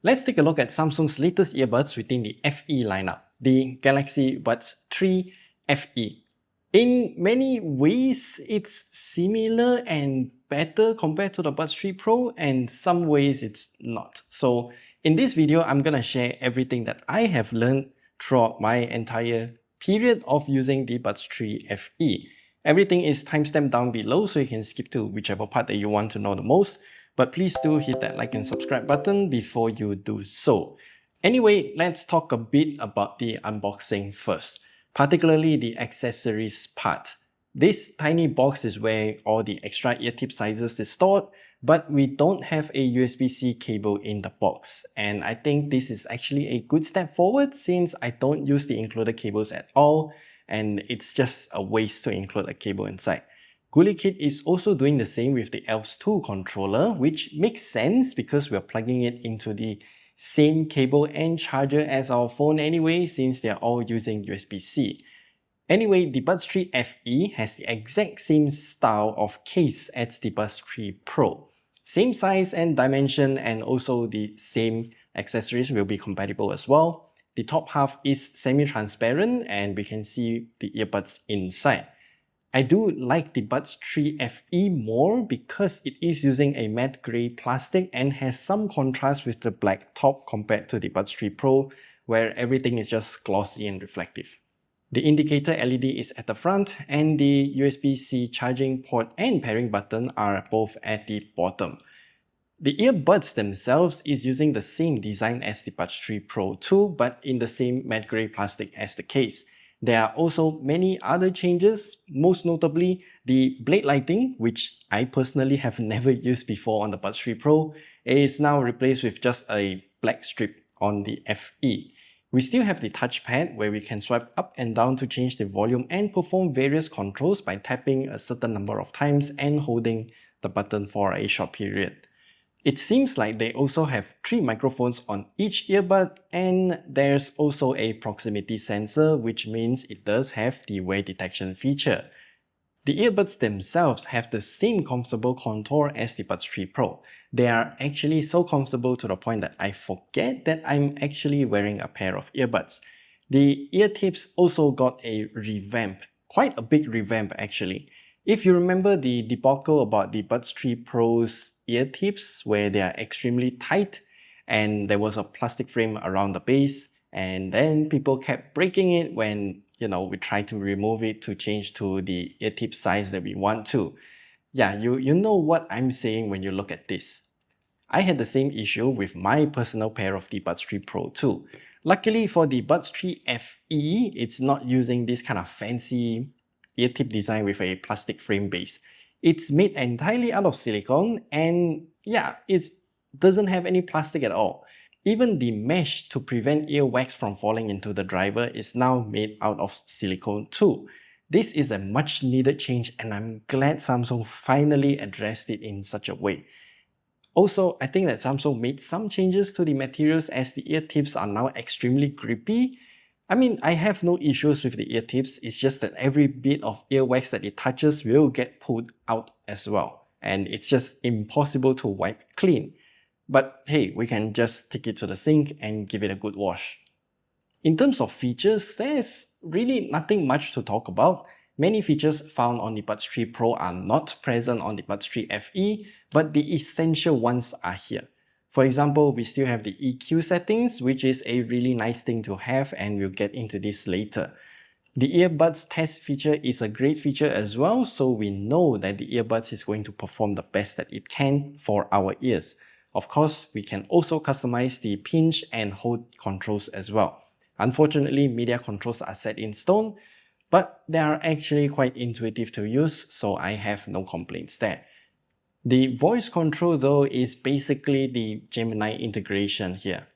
Let's take a look at Samsung's latest earbuds within the FE lineup, the Galaxy Buds 3 FE. In many ways, it's similar and better compared to the Buds 3 Pro, and some ways it's not. So in this video, I'm gonna share everything that I have learned throughout my entire period of using the Buds 3 FE. Everything is timestamped down below, so you can skip to whichever part that you want to know the most. But please do hit that like and subscribe button before you do so. Anyway, let's talk a bit about the unboxing first, particularly the accessories part. This tiny box is where all the extra ear tip sizes is stored, but we don't have a USB-C cable in the box. And I think this is actually a good step forward since I don't use the included cables at all, and it's just a waste to include a cable inside. GuliKit is also doing the same with the Elves 2 controller, which makes sense because we're plugging it into the same cable and charger as our phone anyway, since they're all using USB-C. Anyway, the Buds 3 FE has the exact same style of case as the Buds 3 Pro. Same size and dimension, and also the same accessories will be compatible as well. The top half is semi-transparent and we can see the earbuds inside. I do like the Buds 3 FE more because it is using a matte grey plastic and has some contrast with the black top compared to the Buds 3 Pro, where everything is just glossy and reflective. The indicator LED is at the front, and the USB-C charging port and pairing button are both at the bottom. The earbuds themselves is using the same design as the Buds 3 Pro too, but in the same matte grey plastic as the case. There are also many other changes, most notably the blade lighting, which I personally have never used before on the Buds 3 Pro, is now replaced with just a black strip on the FE. We still have the touchpad where we can swipe up and down to change the volume and perform various controls by tapping a certain number of times and holding the button for a short period. It seems like they also have 3 microphones on each earbud, and there's also a proximity sensor, which means it does have the wear detection feature. The earbuds themselves have the same comfortable contour as the Buds 3 Pro. They are actually so comfortable to the point that I forget that I'm actually wearing a pair of earbuds. The ear tips also got a revamp, quite a big revamp actually. If you remember the debacle about the Buds 3 Pro's ear tips where they are extremely tight and there was a plastic frame around the base, and then people kept breaking it when we tried to remove it to change to the ear tip size that we want to. Yeah, you know what I'm saying when you look at this. I had the same issue with my personal pair of the Buds 3 Pro too. Luckily for the Buds 3 FE, it's not using this kind of fancy ear tip design with a plastic frame base. It's made entirely out of silicone, and yeah, it doesn't have any plastic at all. Even the mesh to prevent earwax from falling into the driver is now made out of silicone too. This is a much needed change, and I'm glad Samsung finally addressed it in such a way. Also, I think that Samsung made some changes to the materials as the ear tips are now extremely grippy. I mean, I have no issues with the ear tips, it's just that every bit of earwax that it touches will get pulled out as well, and it's just impossible to wipe clean. But hey, we can just take it to the sink and give it a good wash. In terms of features, there's really nothing much to talk about. Many features found on the Buds 3 Pro are not present on the Buds 3 FE, but the essential ones are here. For example, we still have the EQ settings, which is a really nice thing to have, and we'll get into this later. The earbuds test feature is a great feature as well, so we know that the earbuds is going to perform the best that it can for our ears. Of course, we can also customize the pinch and hold controls as well. Unfortunately, media controls are set in stone, but they are actually quite intuitive to use, so I have no complaints there. The voice control though is basically the Gemini integration here.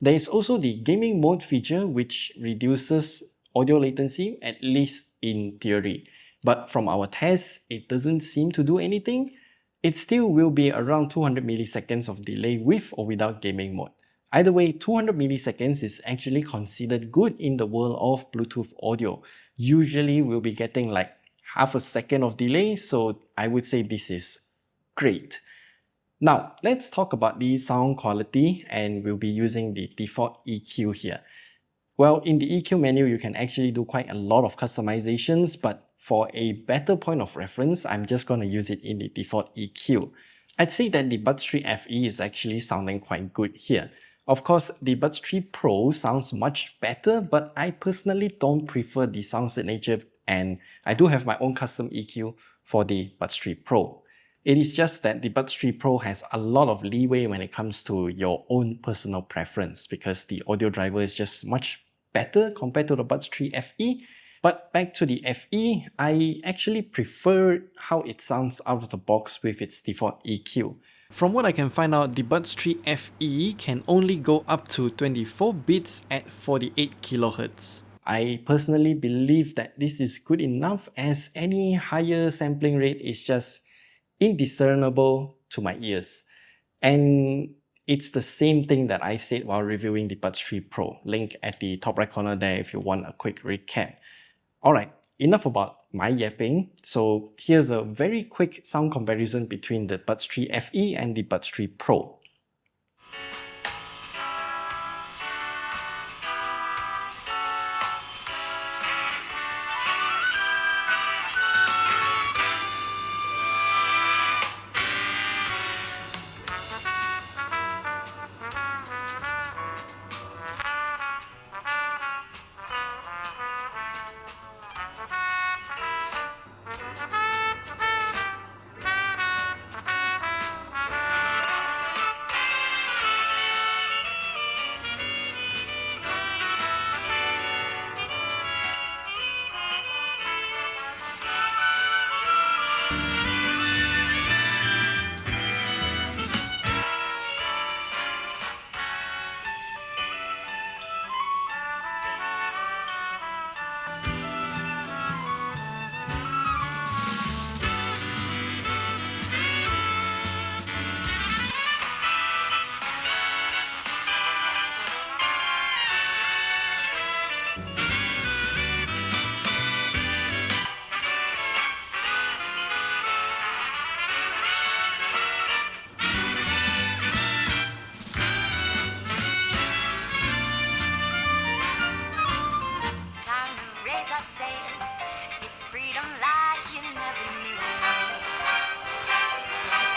There is also the gaming mode feature, which reduces audio latency, at least in theory. But from our tests, it doesn't seem to do anything. It still will be around 200 milliseconds of delay with or without gaming mode. Either way, 200 milliseconds is actually considered good in the world of Bluetooth audio. Usually we'll be getting like half a second of delay, so I would say this is great. Now, let's talk about the sound quality, and we'll be using the default EQ here. Well, in the EQ menu, you can actually do quite a lot of customizations, but for a better point of reference, I'm just going to use it in the default EQ. I'd say that the Buds3 FE is actually sounding quite good here. Of course, the Buds3 Pro sounds much better, but I personally don't prefer the sound signature, and I do have my own custom EQ for the Buds3 Pro. It is just that the Buds3 Pro has a lot of leeway when it comes to your own personal preference, because the audio driver is just much better compared to the Buds3 FE. But back to the FE, I actually prefer how it sounds out of the box with its default EQ. From what I can find out, the Buds3 FE can only go up to 24 bits at 48 kHz. I personally believe that this is good enough, as any higher sampling rate is just indiscernible to my ears. And it's the same thing that I said while reviewing the Buds3 Pro. Link at the top right corner there if you want a quick recap. Alright, enough about my yapping. So here's a very quick sound comparison between the Buds3 FE and the Buds3 Pro. It's freedom like you never knew.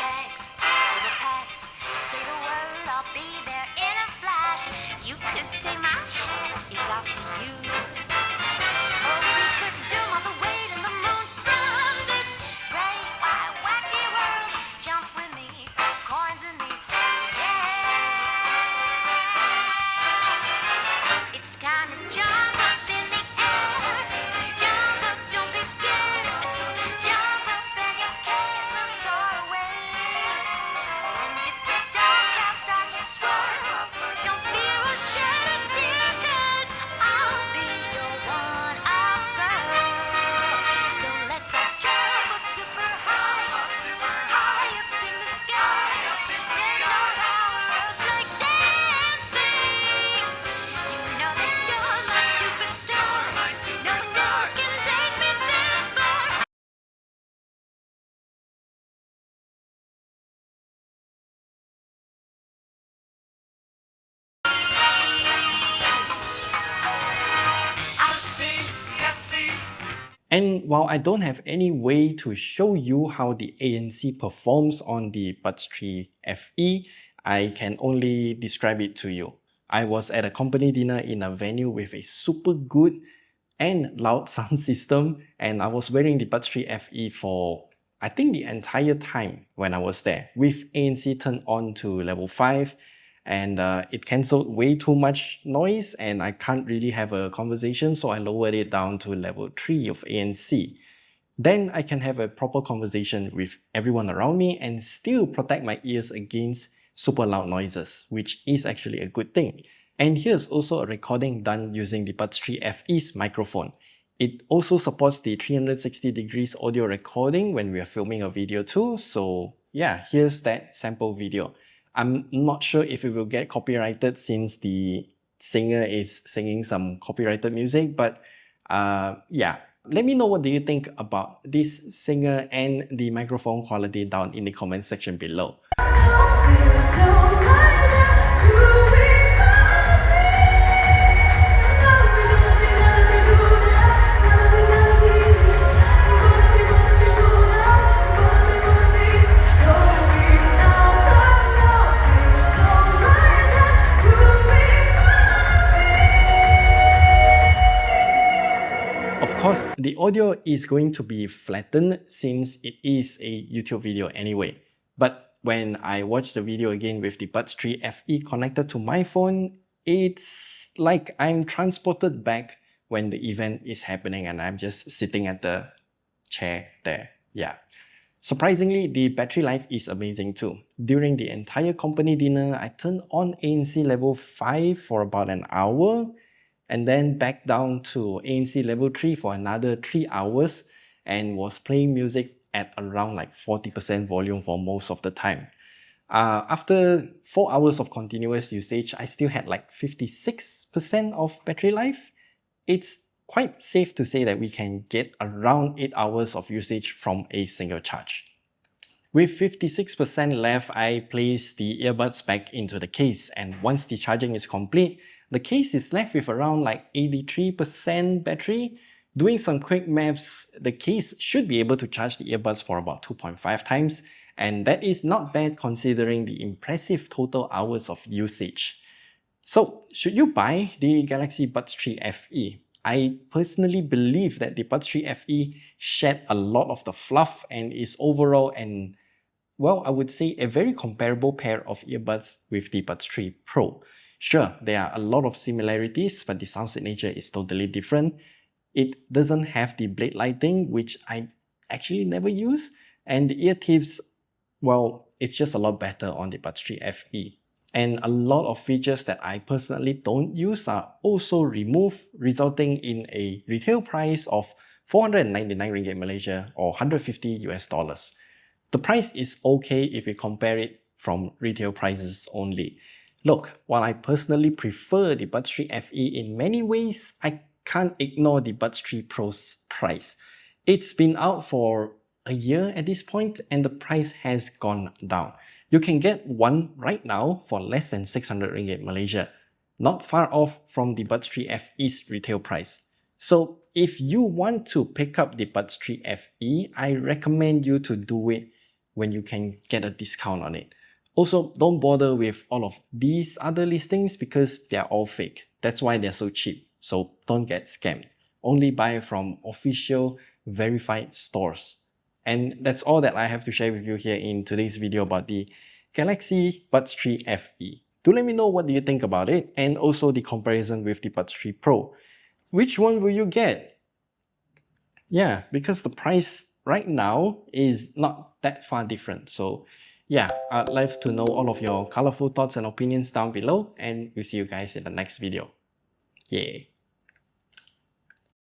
Thanks for the pass. Say the word, I'll be there in a flash. You could say my hat is off to you. Or we could zoom all the way to the moon from this great wide wacky world. Jump with me, coins with me, yeah. It's time to jump up in the air. Jump up, don't be scared. Jump up and your cares will soar away. And if the dark clouds start to swirl, don't fear or shed a tear, 'cause I'll be your one-up girl. So let's all jump up super high, high up in the sky. There's no power of like dancing. You know that you're my superstar. No stars can take me this far. I see. And while I don't have any way to show you how the ANC performs on the Buds3 FE, I can only describe it to you. I was at a company dinner in a venue with a super good and loud sound system, and I was wearing the Buds3 FE for I think the entire time when I was there, with ANC turned on to level 5, and it cancelled way too much noise and I can't really have a conversation, so I lowered it down to level 3 of ANC. Then I can have a proper conversation with everyone around me and still protect my ears against super loud noises, which is actually a good thing. And here's also a recording done using the Buds3 FE's microphone. It also supports the 360 degrees audio recording when we are filming a video too, so yeah, here's that sample video. I'm not sure if it will get copyrighted since the singer is singing some copyrighted music, but yeah. Let me know what do you think about this singer and the microphone quality down in the comment section below. Of course, the audio is going to be flattened since it is a YouTube video anyway. But when I watch the video again with the Buds3 FE connected to my phone, it's like I'm transported back when the event is happening and I'm just sitting at the chair there. Yeah. Surprisingly, the battery life is amazing too. During the entire company dinner, I turned on ANC level 5 for about an hour and then back down to ANC level 3 for another 3 hours and was playing music at around like 40% volume for most of the time. After 4 hours of continuous usage, I still had like 56% of battery life. It's quite safe to say that we can get around 8 hours of usage from a single charge. With 56% left, I place the earbuds back into the case, and once the charging is complete, the case is left with around like 83% battery. Doing some quick maths, the case should be able to charge the earbuds for about 2.5 times, and that is not bad considering the impressive total hours of usage. So, should you buy the Galaxy Buds3 FE? I personally believe that the Buds3 FE shed a lot of the fluff and is overall I would say a very comparable pair of earbuds with the Buds3 Pro. Sure, there are a lot of similarities, but the sound signature is totally different. It doesn't have the blade lighting, which I actually never use, and the ear tips, well, it's just a lot better on the Buds3 FE. And a lot of features that I personally don't use are also removed, resulting in a retail price of 499 ringgit Malaysia or 150 US dollars. The price is okay if you compare it from retail prices only. Look, while I personally prefer the Buds3 FE in many ways, I can't ignore the Buds3 Pro's price. It's been out for a year at this point and the price has gone down. You can get one right now for less than 600 ringgit Malaysia, not far off from the Buds3 FE's retail price. So if you want to pick up the Buds3 FE, I recommend you to do it when you can get a discount on it. Also, don't bother with all of these other listings because they're all fake. That's why they're so cheap. So don't get scammed. Only buy from official verified stores. And that's all that I have to share with you here in today's video about the Galaxy Buds3 FE. Do let me know what do you think about it and also the comparison with the Buds3 Pro. Which one will you get? Yeah, because the price right now is not that far different. So yeah, I'd love to know all of your colorful thoughts and opinions down below, and we'll see you guys in the next video. Yay!